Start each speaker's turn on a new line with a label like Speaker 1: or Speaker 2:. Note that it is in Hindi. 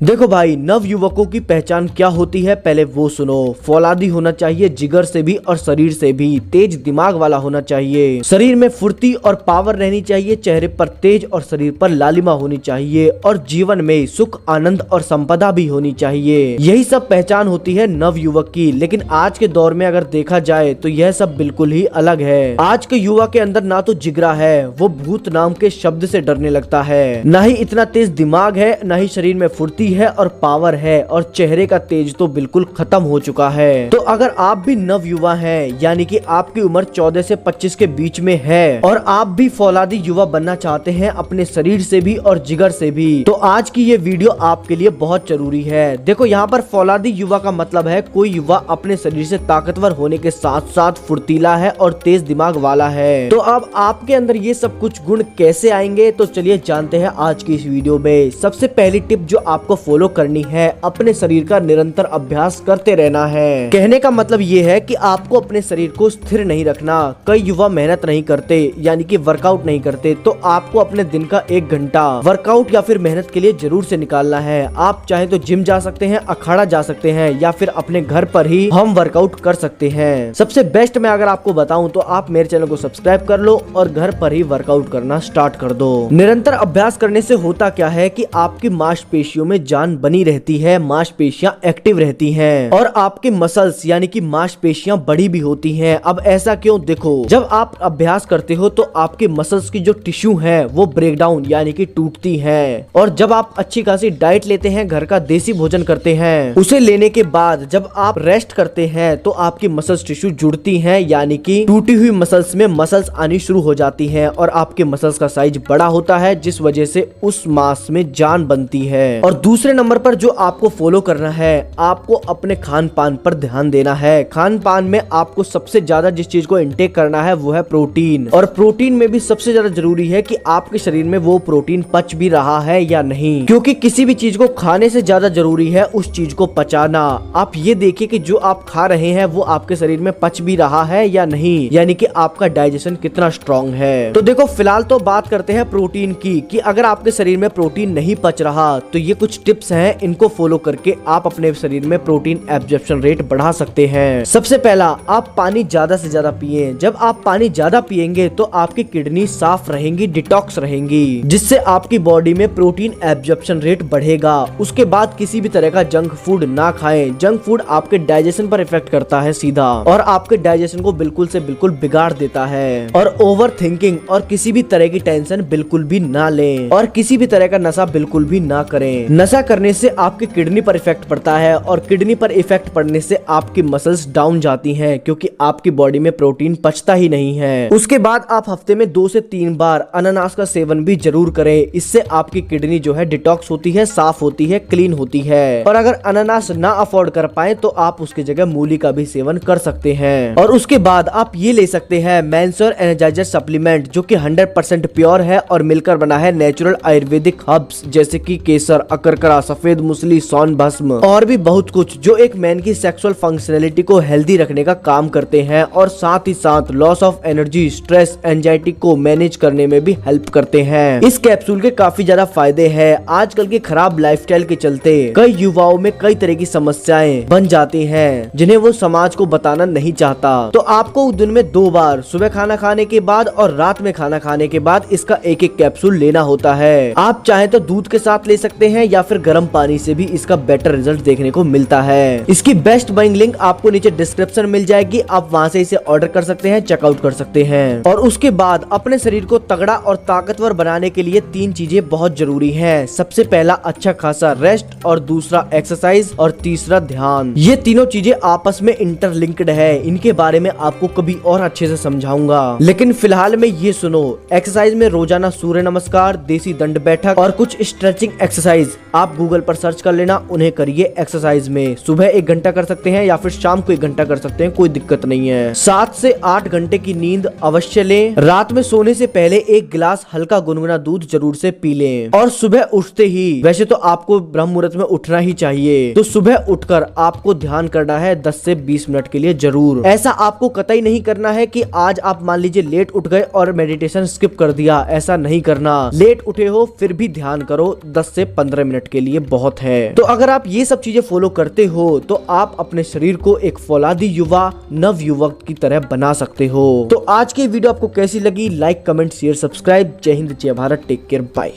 Speaker 1: देखो भाई, नव युवकों की पहचान क्या होती है पहले वो सुनो। फौलादी होना चाहिए, जिगर से भी और शरीर से भी, तेज दिमाग वाला होना चाहिए, शरीर में फुर्ती और पावर रहनी चाहिए, चेहरे पर तेज और शरीर पर लालिमा होनी चाहिए, और जीवन में सुख आनंद और संपदा भी होनी चाहिए। यही सब पहचान होती है नव युवक की। लेकिन आज के दौर में अगर देखा जाए तो यह सब बिल्कुल ही अलग है। आज के युवा के अंदर ना तो जिगरा है, वो भूत नाम के शब्द से डरने लगता है, ना ही इतना तेज दिमाग है, ना ही शरीर में फुर्ती है और पावर है, और चेहरे का तेज तो बिल्कुल खत्म हो चुका है। तो अगर आप भी नव युवा हैं, यानी कि आपकी उम्र 14 से 25 के बीच में है, और आप भी फौलादी युवा बनना चाहते हैं अपने शरीर से भी और जिगर से भी, तो आज की ये वीडियो आपके लिए बहुत जरूरी है। देखो, यहाँ पर फौलादी युवा का मतलब है कोई युवा अपने शरीर से ताकतवर होने के साथ साथ फुर्तीला है और तेज दिमाग वाला है। तो अब आपके अंदर ये सब कुछ गुण कैसे आएंगे, तो चलिए जानते हैं आज की इस वीडियो में। सबसे पहली टिप जो आपको फॉलो करनी है, अपने शरीर का निरंतर अभ्यास करते रहना है। कहने का मतलब ये है कि आपको अपने शरीर को स्थिर नहीं रखना। कई युवा मेहनत नहीं करते, यानी कि वर्कआउट नहीं करते, तो आपको अपने दिन का 1 घंटा वर्कआउट या फिर मेहनत के लिए जरूर से निकालना है। आप चाहे तो जिम जा सकते हैं, अखाड़ा जा सकते हैं, या फिर अपने घर पर ही हम वर्कआउट कर सकते हैं। सबसे बेस्ट मैं अगर आपको बताऊं तो आप मेरे चैनल को सब्सक्राइब कर लो और घर पर ही वर्कआउट करना स्टार्ट कर दो। निरंतर अभ्यास करने से होता क्या है कि आपकी मांसपेशियों में जान बनी रहती है, मांसपेशियां एक्टिव रहती हैं, और आपके मसल्स यानी कि मांसपेशियां बड़ी भी होती हैं। अब ऐसा क्यों? देखो, जब आप अभ्यास करते हो तो आपके मसल्स की जो टिश्यू है वो ब्रेक डाउन यानी कि टूटती है, और जब आप अच्छी खासी डाइट लेते हैं, घर का देसी भोजन करते हैं, उसे लेने के बाद जब आप रेस्ट करते हैं तो आपकी मसल्स टिश्यू जुड़ती हैं, यानी कि टूटी हुई मसल्स में मसल्स आनी शुरू हो जाती हैं, और आपके मसल्स का साइज बड़ा होता है, जिस वजह से उस मांस में जान बनती है। और दूसरे नंबर पर जो आपको फॉलो करना है, आपको अपने खान पान पर ध्यान देना है। खान पान में आपको सबसे ज्यादा जिस चीज को इंटेक करना है वो है प्रोटीन, और प्रोटीन में भी सबसे ज्यादा जरूरी है कि आपके शरीर में वो प्रोटीन पच भी रहा है या नहीं, क्योंकि किसी भी चीज को खाने से ज्यादा जरूरी है उस चीज को पचाना। आप ये देखिए कि जो आप खा रहे हैं वो आपके शरीर में पच भी रहा है या नहीं, यानी कि आपका डाइजेशन कितना स्ट्रॉन्ग है। तो देखो, फिलहाल तो बात करते हैं प्रोटीन की, कि अगर आपके शरीर में प्रोटीन नहीं पच रहा तो ये कुछ टिप्स हैं, इनको फॉलो करके आप अपने शरीर में प्रोटीन एब्जॉर्प्शन रेट बढ़ा सकते हैं। सबसे पहला, आप पानी ज्यादा से ज्यादा पिए। जब आप पानी ज्यादा पिएंगे तो आपकी किडनी साफ रहेंगी, डिटॉक्स रहेंगी, जिससे आपकी बॉडी में प्रोटीन एब्जॉर्प्शन रेट बढ़ेगा। उसके बाद किसी भी तरह का जंक फूड ना खाएं। जंक फूड आपके डाइजेशन पर इफेक्ट करता है सीधा, और आपके डाइजेशन को बिल्कुल से बिल्कुल बिगाड़ देता है। और ओवर थिंकिंग और किसी भी तरह की टेंशन बिल्कुल भी ना लें, और किसी भी तरह का नशा बिल्कुल भी ना करें। नशा करने से आपकी किडनी पर इफेक्ट पड़ता है, और किडनी पर इफेक्ट पड़ने से आपकी मसल्स डाउन जाती हैं, क्योंकि आपकी बॉडी में प्रोटीन पचता ही नहीं है। उसके बाद आप हफ्ते में 2 से 3 बार अनानास का सेवन भी जरूर करें। इससे आपकी किडनी जो है डिटॉक्स होती है, साफ होती है, क्लीन होती है। और अगर अनानास ना अफोर्ड कर पाए तो आप उसकी जगह मूली का भी सेवन कर सकते हैं। और उसके बाद आप ये ले सकते हैं मैंसोर एनर्जाइजर सप्लीमेंट, जो कि 100% प्योर है और मिलकर बना है नेचुरल आयुर्वेदिक हर्ब्स, जैसे कि केसर, अकरकरा, सफेद मूसली, सौन भस्म और भी बहुत कुछ, जो एक मैन की सेक्सुअल फंक्शनैलिटी को हेल्दी रखने का काम करते हैं, और साथ ही साथ loss of energy, stress, anxiety को मैनेज करने में भी हेल्प करते हैं। इस कैप्सूल के काफी ज्यादा फायदे हैं। आजकल की खराब लाइफस्टाइल के चलते कई युवाओं में कई तरह की समस्याएं बन जाती हैं, जिन्हें वो समाज को बताना नहीं चाहता। तो आपको दिन में 2 बार, सुबह खाना खाने के बाद और रात में खाना खाने के बाद, इसका एक कैप्सूल लेना होता है। आप चाहे तो दूध के साथ ले सकते हैं, या फिर गर्म पानी से भी इसका बेटर रिजल्ट देखने को मिलता है। इसकी बेस्ट बाइंग लिंक आपको नीचे डिस्क्रिप्शन मिल जाएगी, आप वहां से इसे ऑर्डर कर सकते हैं, चेकआउट कर सकते हैं। और उसके बाद अपने शरीर को तगड़ा और ताकतवर बनाने के लिए 3 चीजें बहुत जरूरी हैं। सबसे पहला, अच्छा खासा रेस्ट, और दूसरा एक्सरसाइज, और तीसरा ध्यान। ये तीनों चीजें आपस में इंटरलिंक्ड है। इनके बारे में आपको कभी और अच्छे से समझाऊंगा, लेकिन फिलहाल में ये सुनो। एक्सरसाइज में रोजाना सूर्य नमस्कार, देसी दंड बैठक और कुछ स्ट्रेचिंग एक्सरसाइज आप गूगल पर सर्च कर लेना, उन्हें करिए। एक्सरसाइज में सुबह 1 घंटा कर सकते हैं, या फिर शाम को 1 घंटा कर सकते हैं, कोई दिक्कत नहीं है। 7 से 8 घंटे की नींद अवश्य लें। रात में सोने से पहले 1 गिलास हल्का गुनगुना दूध जरूर से पी लें। और सुबह उठते ही, वैसे तो आपको ब्रह्म मुहूर्त में उठना ही चाहिए, तो सुबह उठकर आपको ध्यान करना है 10 से 20 मिनट के लिए जरूर। ऐसा आपको कतई नहीं करना है कि आज आप मान लीजिए लेट उठ गए और मेडिटेशन स्किप कर दिया, ऐसा नहीं करना। लेट उठे हो फिर भी ध्यान करो 10 से 15 मिनट मिनट के लिए बहुत है। तो अगर आप ये सब चीजें फॉलो करते हो तो आप अपने शरीर को एक फौलादी युवा नव युवक की तरह बना सकते हो। तो आज की वीडियो आपको कैसी लगी? Like, comment, share, subscribe. जय हिंद, जय भारत, टेक केयर, बाय।